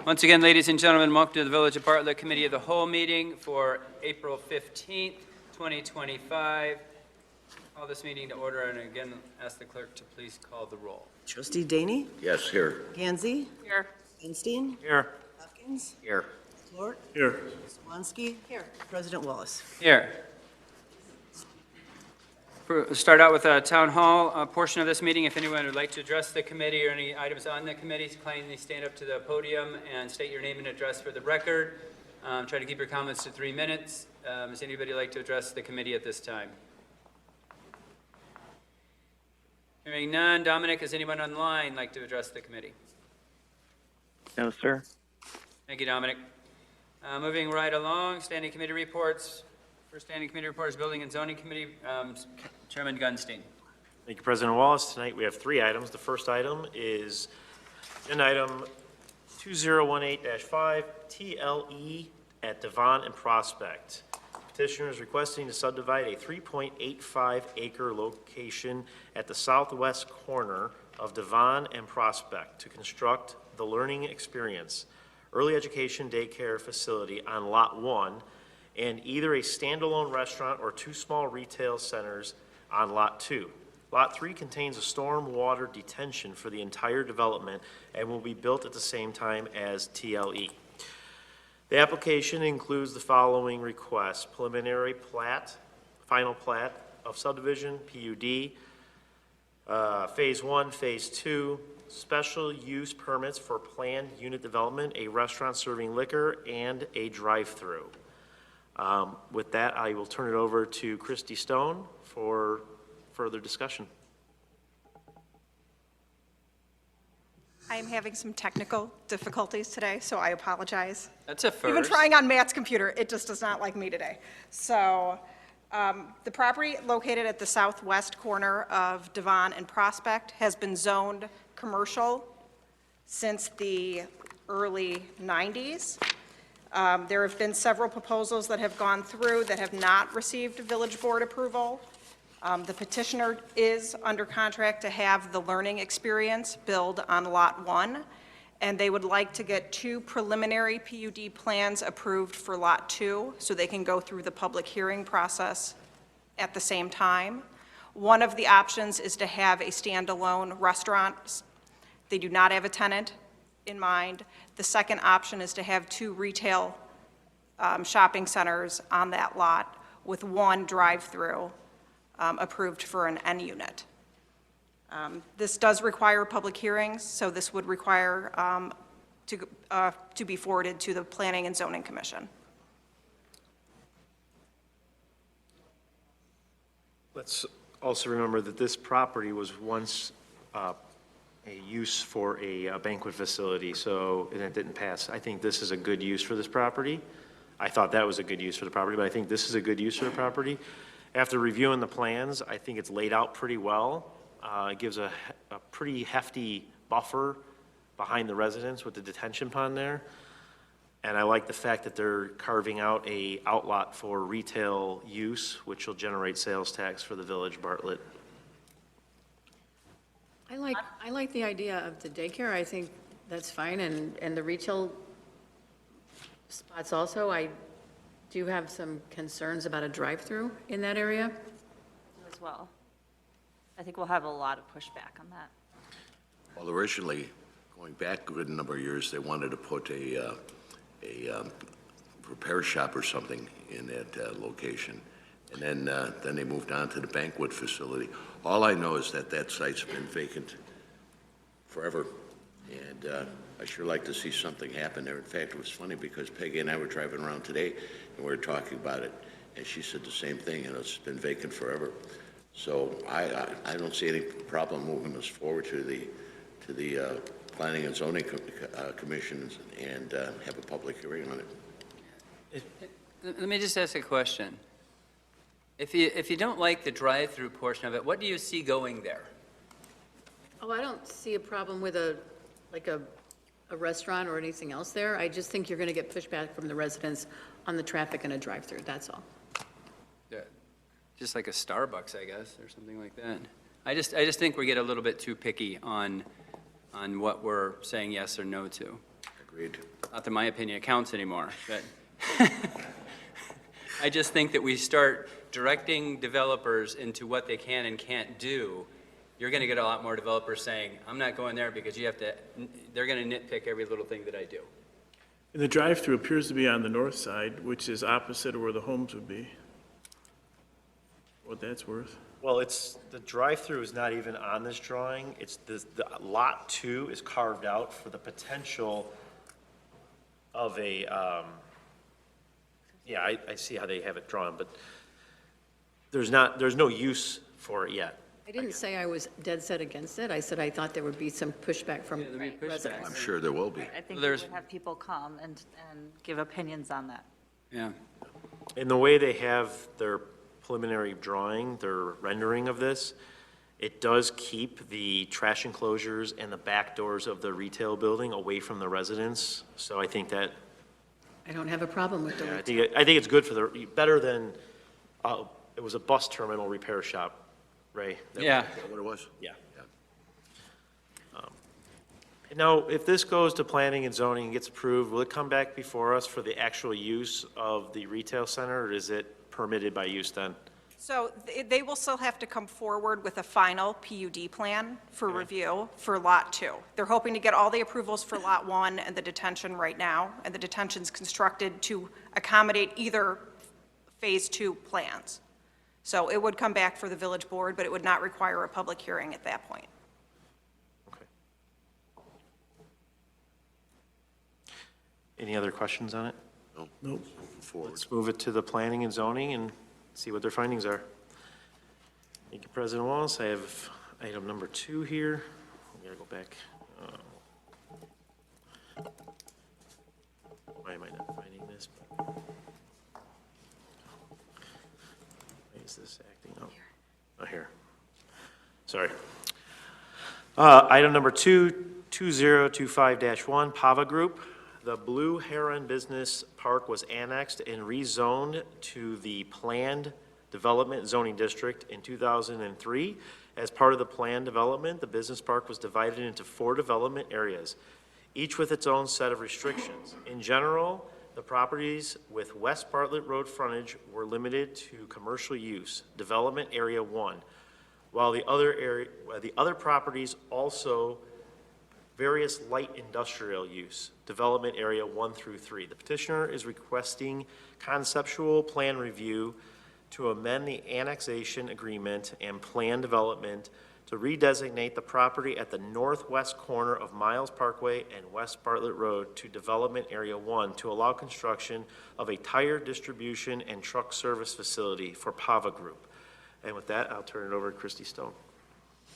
Once again, ladies and gentlemen, welcome to the Village of Bartlett Committee of the Whole meeting for April 15th, 2025. Call this meeting to order, and again, ask the clerk to please call the roll. Trustee Daney? Yes, here. Gansey? Here. GUNSTEEN? Here. Hopkins? Here. Flort? Here. Swansky? Here. President Wallace? Here. Start out with a town hall portion of this meeting. If anyone would like to address the committee or any items on the committee, kindly stand up to the podium and state your name and address for the record. Try to keep your comments to 3 minutes. Does anybody like to address the committee at this time? Hearing none. Dominic, does anyone online like to address the committee? No, sir. Thank you, Dominic. Moving right along, standing committee reports. First standing committee report is Building and Zoning Committee. Chairman Gunstein. Thank you, President Wallace. Tonight we have 3 items. The first item is agenda item 2018-5, TLE at Devon and Prospect. Petitioner is requesting to subdivide a 3.85-acre location at the southwest corner of Devon and Prospect to construct the Learning Experience early education daycare facility on Lot 1 and either a standalone restaurant or 2 small retail centers on Lot 2. Lot 3 contains a storm water detention for the entire development and will be built at the same time as TLE. The application includes the following requests: preliminary plat, final plat of subdivision, PUD, Phase 1, Phase 2, special use permits for planned unit development, a restaurant serving liquor, and a drive-through. With that, I will turn it over to Christy Stone for further discussion. I am having some technical difficulties today, so I apologize. That's a first. We've been trying on Matt's computer. It just does not like me today. So the property located at the southwest corner of Devon and Prospect has been zoned commercial since the early 90s. There have been several proposals that have gone through that have not received village board approval. The petitioner is under contract to have the learning experience build on Lot 1, and they would like to get 2 preliminary PUD plans approved for Lot 2 so they can go through the public hearing process at the same time. One of the options is to have a standalone restaurant. They do not have a tenant in mind. The second option is to have 2 retail shopping centers on that lot with 1 drive-through approved for an N unit. This does require public hearings, so this would require to be forwarded to the Planning and Zoning Commission. Let's also remember that this property was once a use for a banquet facility, and it didn't pass. I think this is a good use for this property. I thought that was a good use for the property, but I think this is a good use for the property. After reviewing the plans, I think it's laid out pretty well. It gives a pretty hefty buffer behind the residence with the detention pond there. And I like the fact that they're carving out a outlot for retail use, which will generate sales tax for the village Bartlett. I like the idea of the daycare. I think that's fine, and the retail spots also. I do have some concerns about a drive-through in that area. As well. I think we'll have a lot of pushback on that. Well, originally, going back a good number of years, they wanted to put a repair shop or something in that location. And then they moved on to the banquet facility. All I know is that that site's been vacant forever. And I sure like to see something happen there. In fact, it was funny because Peggy and I were driving around today and we were talking about it. And she said the same thing, it's been vacant forever. So I don't see any problem moving us forward to the Planning and Zoning Commission and have a public hearing on it. Let me just ask a question. If you don't like the drive-through portion of it, what do you see going there? Oh, I don't see a problem with a restaurant or anything else there. I just think you're going to get pushback from the residents on the traffic and a drive-through, that's all. Yeah, just like a Starbucks, I guess, or something like that. I just think we get a little bit too picky on what we're saying yes or no to. Agreed. Not that my opinion counts anymore, but I just think that we start directing developers into what they can and can't do. You're going to get a lot more developers saying, I'm not going there because you have to, they're going to nitpick every little thing that I do. And the drive-through appears to be on the north side, which is opposite of where the homes would be. What that's worth. Well, the drive-through is not even on this drawing. It's the lot 2 is carved out for the potential of a, yeah, I see how they have it drawn, but there's no use for it yet. I didn't say I was dead set against it. I said I thought there would be some pushback from there'll be pushback. residents. I'm sure there will be. I think we There's- would have people come and give opinions on that. Yeah. In the way they have their preliminary drawing, their rendering of this, it does keep the trash enclosures and the back doors of the retail building away from the residents. So I think that, I don't have a problem with the I retail. think it's good for better than, it was a bus terminal repair shop, Ray. Yeah. Is that what it was? Yeah. Now, if this goes to planning and zoning and gets approved, will it come back before us for the actual use of the retail center, or is it permitted by use then? So they will still have to come forward with a final PUD plan for review for Lot 2. They're hoping to get all the approvals for Lot 1 and the detention right now, and the detention's constructed to accommodate either Phase 2 plans. So it would come back for the village board, but it would not require a public hearing at that point. Okay. Any other questions on it? No. Nope. Moving forward. Let's move it to the planning and zoning and see what their findings are. Thank you, President Wallace. I have item number 2 here. We gotta go back. Why am I not finding this? Why is this acting up? Oh, here. Sorry. Item number 2025-1, Pava Group. The Blue Heron Business Park was annexed and rezoned to the Planned Development Zoning District in 2003. As part of the planned development, the business park was divided into 4 development areas, each with its own set of restrictions. In general, the properties with West Bartlett Road frontage were limited to commercial use, Development Area 1, while the other properties also various light industrial use, Development Area 1 through 3. The petitioner is requesting conceptual plan review to amend the annexation agreement and plan development to redesignate the property at the northwest corner of Miles Parkway and West Bartlett Road to Development Area 1 to allow construction of a tire distribution and truck service facility for Pava Group. And with that, I'll turn it over to Christy Stone.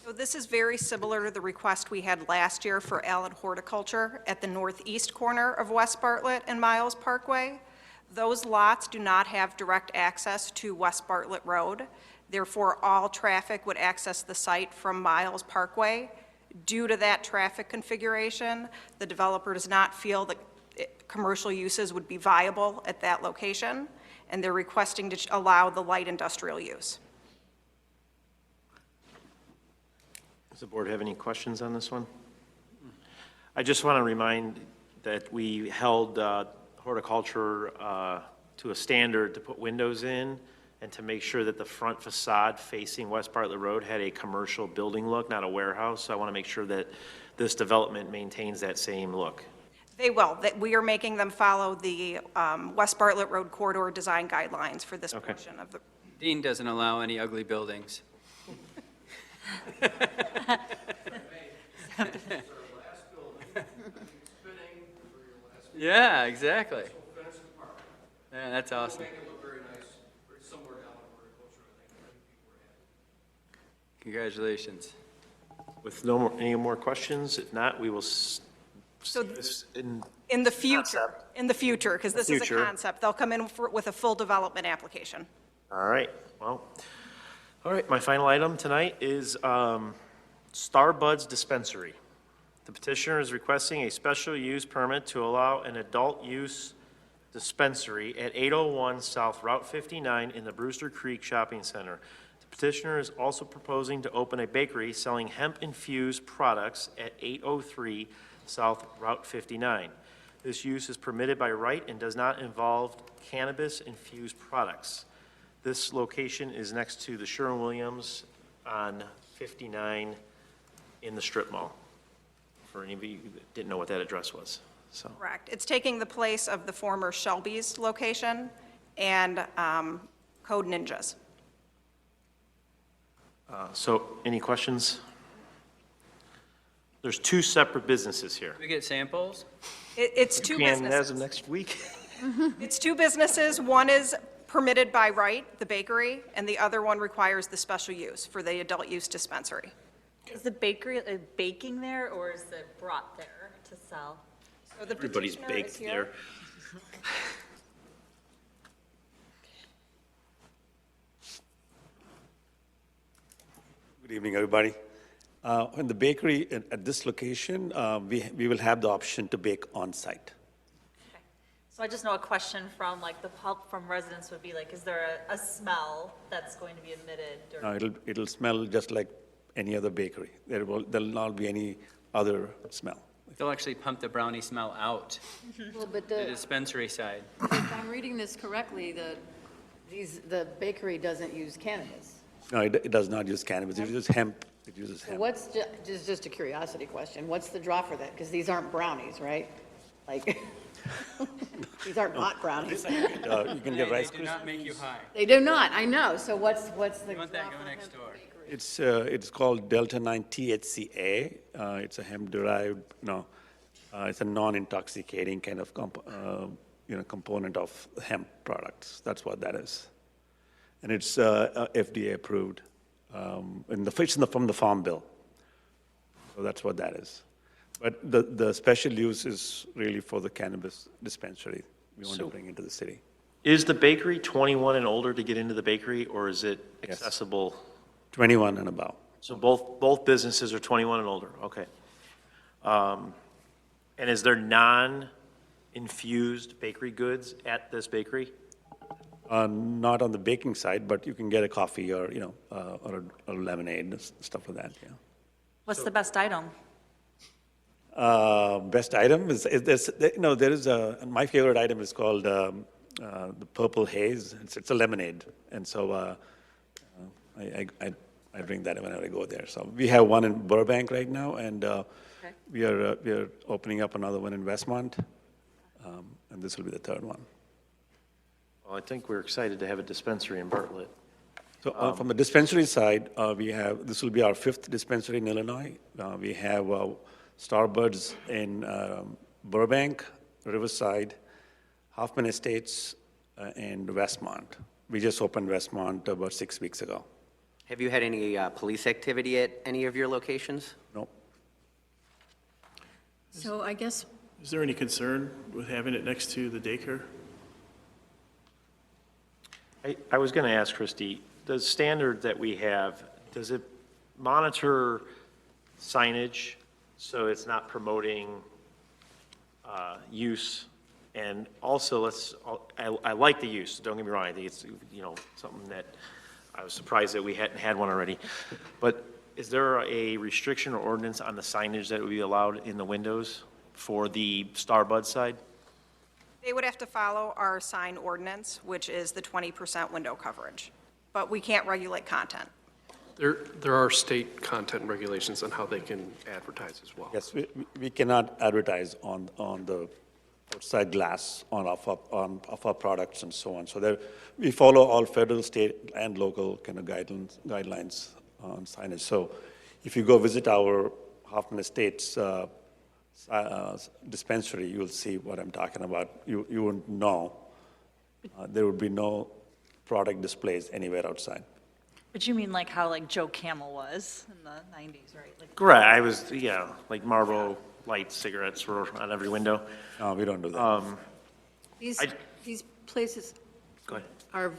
So this is very similar to the request we had last year for Allen Horticulture at the northeast corner of West Bartlett and Miles Parkway. Those lots do not have direct access to West Bartlett Road. Therefore, all traffic would access the site from Miles Parkway. Due to that traffic configuration, the developer does not feel that commercial uses would be viable at that location, and they're requesting to allow the light industrial use. Does the board have any questions on this one? I just want to remind that we held horticulture to a standard to put windows in and to make sure that the front facade facing West Bartlett Road had a commercial building look, not a warehouse. So I want to make sure that this development maintains that same look. They will. We are making them follow the West Bartlett Road corridor design guidelines for this Okay. portion of the. Dean doesn't allow any ugly buildings. Yeah, exactly. Yeah, that's awesome. Congratulations. With no more, any more questions, if not, we will So see this in. in the future, Concept. because this is a Future. concept, they'll come in with a full development application. All right, well, all right, my final item tonight is Starbuds Dispensary. The petitioner is requesting a special use permit to allow an adult use dispensary at 801 South Route 59 in the Brewster Creek Shopping Center. The petitioner is also proposing to open a bakery selling hemp-infused products at 803 South Route 59. This use is permitted by right and does not involve cannabis-infused products. This location is next to the Sherwin-Williams on 59 in the strip mall, for any of you that didn't know what that address was, so. Correct. It's taking the place of the former Shelby's location and Code Ninjas. So, any questions? There's two separate businesses here. Do we get samples? It's two As of businesses. next week? It's two businesses. One is permitted by right, the bakery, and the other one requires the special use for the adult use dispensary. Is the bakery baking there, or is it brought there to sell? So the Everybody's petitioner is baked here. there. Good evening, everybody. In the bakery at this location, we will have the option to bake on-site. So I just know a question from like the help from residents would be like, is there a smell that's going to be emitted? Or It'll smell just like any other bakery. There'll not be any other smell. They'll actually pump the brownie smell out, Well, but the the, dispensary side. if I'm reading this correctly, the bakery doesn't use cannabis. No, it does not use cannabis. It uses hemp. It uses So hemp. what's, just a curiosity question, what's the draw for that? Because these aren't brownies, right? Like, these aren't hot brownies. You can get Rice They do not make you Krispies. high. They do not, I know, so what's the You want that, draw go for next hemp door. bakery? It's called Delta 9 THCA. It's a hemp-derived, it's a non-intoxicating kind of component of hemp products. That's what that is. And it's FDA approved. And it's from the Farm Bill. So that's what that is. But the special use is really for the cannabis dispensary we want to bring into the city. Is the bakery 21 and older to get into the bakery, or is it Yes. accessible? 21 and above. So both businesses are 21 and older, okay. And is there non-infused bakery goods at this bakery? Not on the baking side, but you can get a coffee or, or a lemonade, stuff like that, yeah. What's the best item? Best item is there is my favorite item is called the Purple Haze. It's a lemonade, and so I drink that whenever I go there. So we have one in Burbank right now, and we are opening up another one in Westmont, and this will be the third one. Well, I think we're excited to have a dispensary in Bartlett. So from the dispensary side, this will be our 5th dispensary in Illinois. We have Starbuds in Burbank, Riverside, Hoffman Estates, and Westmont. We just opened Westmont about 6 weeks ago. Have you had any police activity at any of your locations? Nope. So I guess, Is there any concern with having it next to the daycare? I was going to ask Christie, the standard that we have, does it monitor signage so it's not promoting use? And also, I like the use, don't get me wrong, I think it's, something that, I was surprised that we hadn't had one already. But is there a restriction or ordinance on the signage that would be allowed in the windows for the Starbud side? They would have to follow our sign ordinance, which is the 20% window coverage, but we can't regulate content. There are state content regulations on how they can advertise as well. Yes, we cannot advertise on the outside glass of our products and so on. So we follow all federal, state, and local kind of guidelines on signage. So if you go visit our Hoffman Estates dispensary, you'll see what I'm talking about. You wouldn't know. There would be no product displays anywhere outside. But you mean like how like Joe Camel was in the 90s, right? Like, Correct, like Marlboro Light cigarettes were on every window. No, we don't do that. these places Go ahead. are,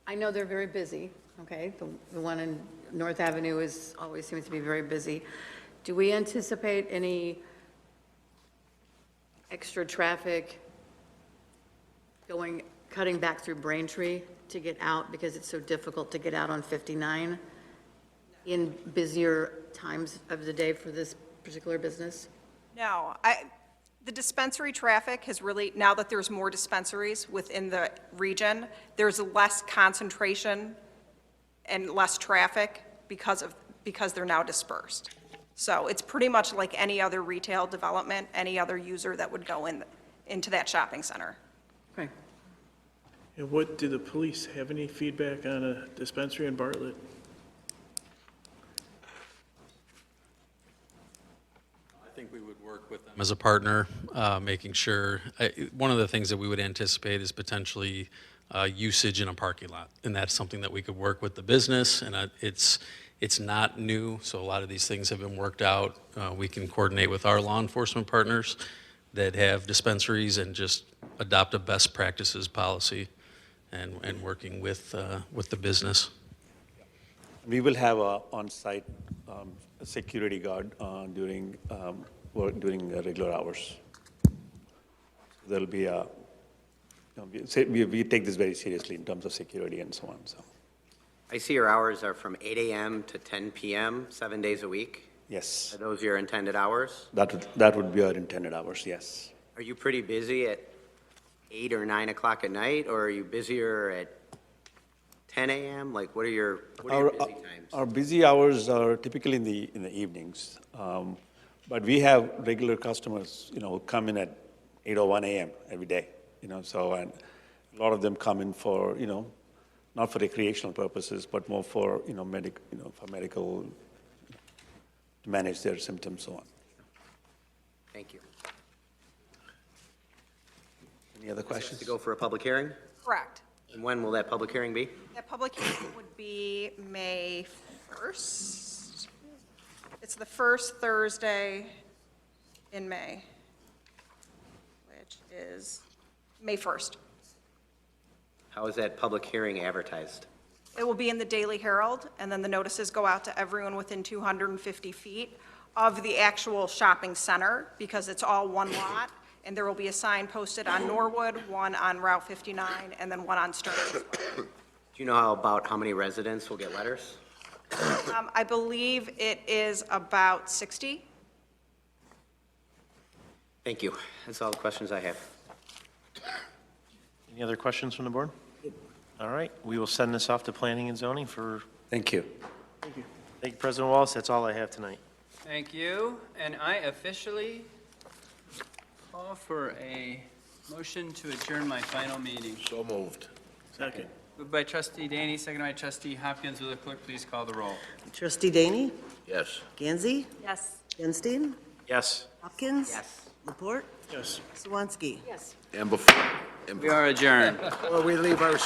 I know they're very busy, okay? The one in North Avenue always seems to be very busy. Do we anticipate any extra traffic cutting back through Braintree to get out because it's so difficult to get out on 59 in busier times of the day for this particular business? No, The dispensary traffic has really, now that there's more dispensaries within the region, there's less concentration and less traffic because they're now dispersed. So it's pretty much like any other retail development, any other user that would go into that shopping center. Okay. And what, do the police have any feedback on a dispensary in Bartlett? I think we would work with them as a partner, making sure, one of the things that we would anticipate is potentially usage in a parking lot. And that's something that we could work with the business, and it's not new, so a lot of these things have been worked out. We can coordinate with our law enforcement partners that have dispensaries and just adopt a best practices policy and working with the business. We will have a on-site security guard during regular hours. There'll be a, we take this very seriously in terms of security and so on, so. I see your hours are from 8 a.m. to 10 p.m., 7 days a week. Yes, Are those your intended hours? that would be our intended hours, yes. Are you pretty busy at 8 or 9 o'clock at night, or are you busier at 10 a.m.? Like, what are your busy times? Our busy hours are typically in the evenings, but we have regular customers, who come in at 8:01 a.m. every day, so, and a lot of them come in for, not for recreational purposes, but more for, for medical, to manage their symptoms, so on. Thank you. Any other questions? To go for a public hearing? Correct. And when will that public hearing be? That public hearing would be May 1st. It's the first Thursday in May, which is May 1st. How is that public hearing advertised? It will be in the Daily Herald, and then the notices go out to everyone within 250 feet of the actual shopping center, because it's all one lot, and there will be a sign posted on Norwood, one on Route 59, and then one on Stern as well. Do you know about how many residents will get letters? I believe it is about 60. Thank you. That's all the questions I have. Any other questions from the board? All right, we will send this off to planning and zoning for, Thank you. thank you, President Wallace. That's all I have tonight. Thank you. And I officially call for a motion to adjourn my final meeting. So moved. Second. Moved by trustee Daney, seconded by trustee Hopkins. Will the clerk please call the roll? Trustee Daney? Yes. Gansey? Yes. GUNSTEEN? Yes. Hopkins? Yes. Laporte? Yes. Swansky? Yes. And before We are adjourned. we leave our